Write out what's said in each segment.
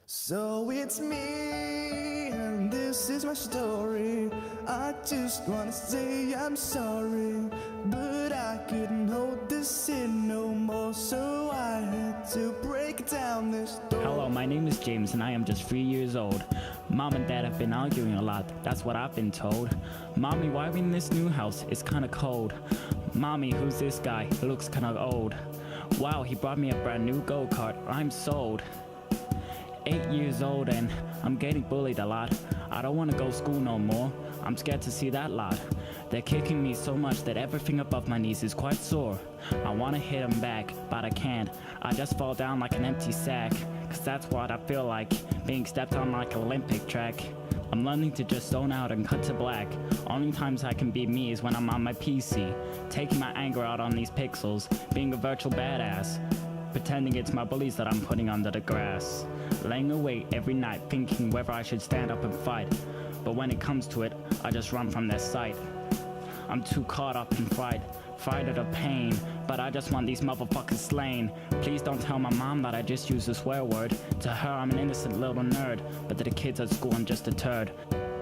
So it's me, and this is my story. I just wanna say I'm sorry, but I couldn't hold this in no more, so I had to break down this door. Hello, my name is James and I am just 3 years old. Mom and Dad have been arguing a lot, that's what I've been told. Mommy, why are we in this new house? It's kinda cold. Mommy, who's this guy? He looks kinda old. Wow, he brought me a brand new go-kart. I'm sold. 8 years old and I'm getting bullied a lot. I don't want to go to school no more. I'm scared to see that lot. They're kicking me so much that everything above my knees is quite sore. I want to hit them back, but I can't. I just fall down like an empty sack, cause that's what I feel like, being stepped on like an Olympic track. I'm learning to just zone out and cut to black. Only times I can be me is when I'm on my PC, taking my anger out on these pixels, being a virtual badass, pretending it's my bullies that I'm putting under the grass. Laying awake every night thinking whether I should stand up and fight, but when it comes to it, I just run from their sight. I'm too caught up in fright of the pain, but I just want these motherfuckers slain. Please don't tell my mom that I just used a swear word. To her I'm an innocent little nerd, but to the kids at school I'm just a turd.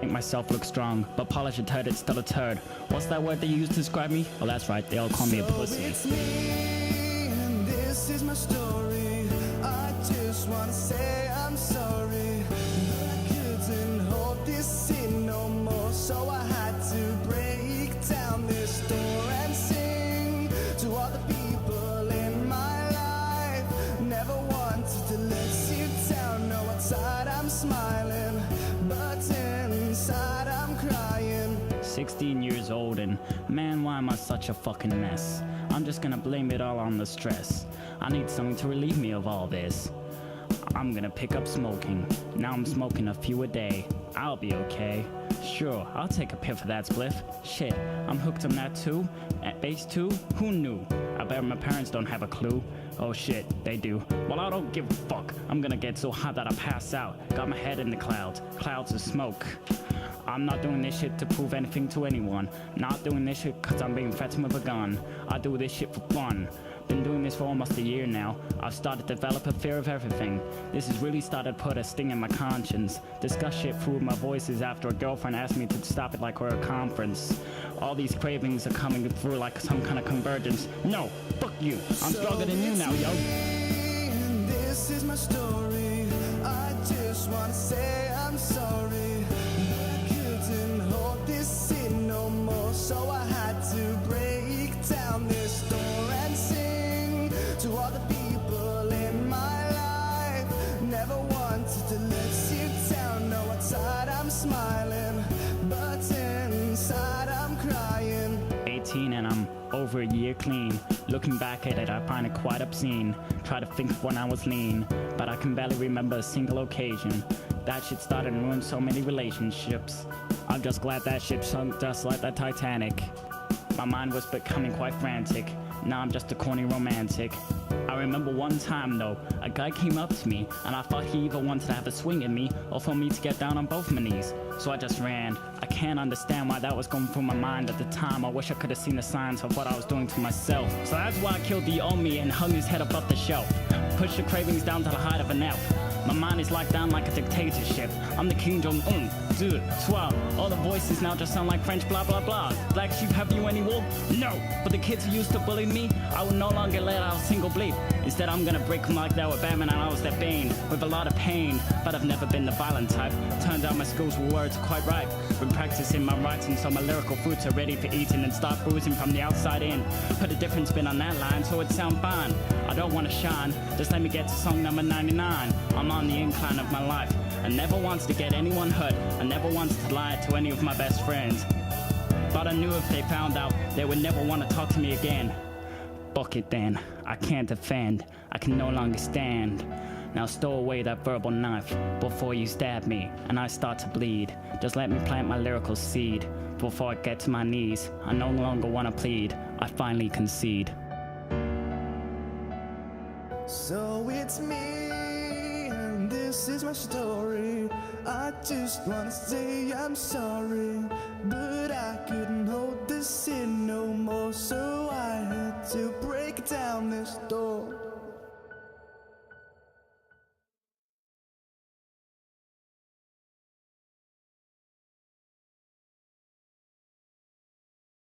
Make myself look strong, but polish a turd, it's still a turd. What's that word they use to describe me? Oh, that's right, they all call me a pussy. It's me, and this is my story. I just wanna say I'm sorry, but I couldn't hold this in no more, so I had to break down this door and sing to all the people in my life. Never wanted to let you down. No, outside I'm smiling, but inside I'm crying. 16 years old and man, why am I such a fucking mess? I'm just gonna blame it all on the stress. I need something to relieve me of all this. I'm gonna pick up smoking. Now I'm smoking a few a day. I'll be okay. Sure, I'll take a piff of that spliff. Shit, I'm hooked on that too? At base 2? Who knew? I bet my parents don't have a clue. Oh shit, they do. Well, I don't give a fuck. I'm gonna get so hot that I pass out. Got my head in the clouds. Clouds of smoke. I'm not doing this shit to prove anything to anyone. Not doing this shit cause I'm being threatened with a gun. I do this shit for fun. Been doing this for almost a year now. I've started to develop a fear of everything. This has really started to put a sting in my conscience. Discuss shit through my voices after a girlfriend asked me to stop it like we're at a conference. All these cravings are coming through like some kind of convergence. No, fuck you. I'm stronger than you now, yo. And this is my story. I just wanna say I'm sorry, but I couldn't hold this in no more, so I had to break down this door and sing to all the people in my life. Never wanted to let you down. No, outside I'm smiling, but inside I'm crying. 18 and I'm over a year clean. Looking back at it, I find it quite obscene. Try to think of when I was lean, but I can barely remember a single occasion. That shit started and ruined so many relationships. I'm just glad that ship sunk just like the Titanic. My mind was becoming quite frantic. Now I'm just a corny romantic. I remember one time though, a guy came up to me and I thought he either wanted to have a swing at me or for me to get down on both my knees. So I just ran. I can't understand why that was going through my mind at the time. I wish I could have seen the signs of what I was doing to myself. So that's why I killed the old me and hung his head above the shelf. Pushed the cravings down to the height of an elf. My mind is locked down like a dictatorship. I'm the King Jong-un, dude, swell. All the voices now just sound like French blah blah blah. Black sheep, have you any wool? No, but the kids who used to bully me, I will no longer let out a single bleep. Instead I'm gonna break them like that with Batman and I was their bane. With a lot of pain, but I've never been the violent type. Turns out my skills with words are quite ripe. Been practicing my writing so my lyrical fruits are ready for eating and start bruising from the outside in. Put a different spin on that line so it sound fine. I don't wanna shine, just let me get to song number 99. I'm on the incline of my life. I never wanted to get anyone hurt. I never wanted to lie to any of my best friends. But I knew if they found out, they would never want to talk to me again. Fuck it then, I can't defend. I can no longer stand. Now stow away that verbal knife before you stab me and I start to bleed. Just let me plant my lyrical seed. Before I get to my knees, I no longer want to plead. I finally concede. So it's me, and this is my story. I just wanna say I'm sorry, but I couldn't hold this in no more, so I had to break down this door.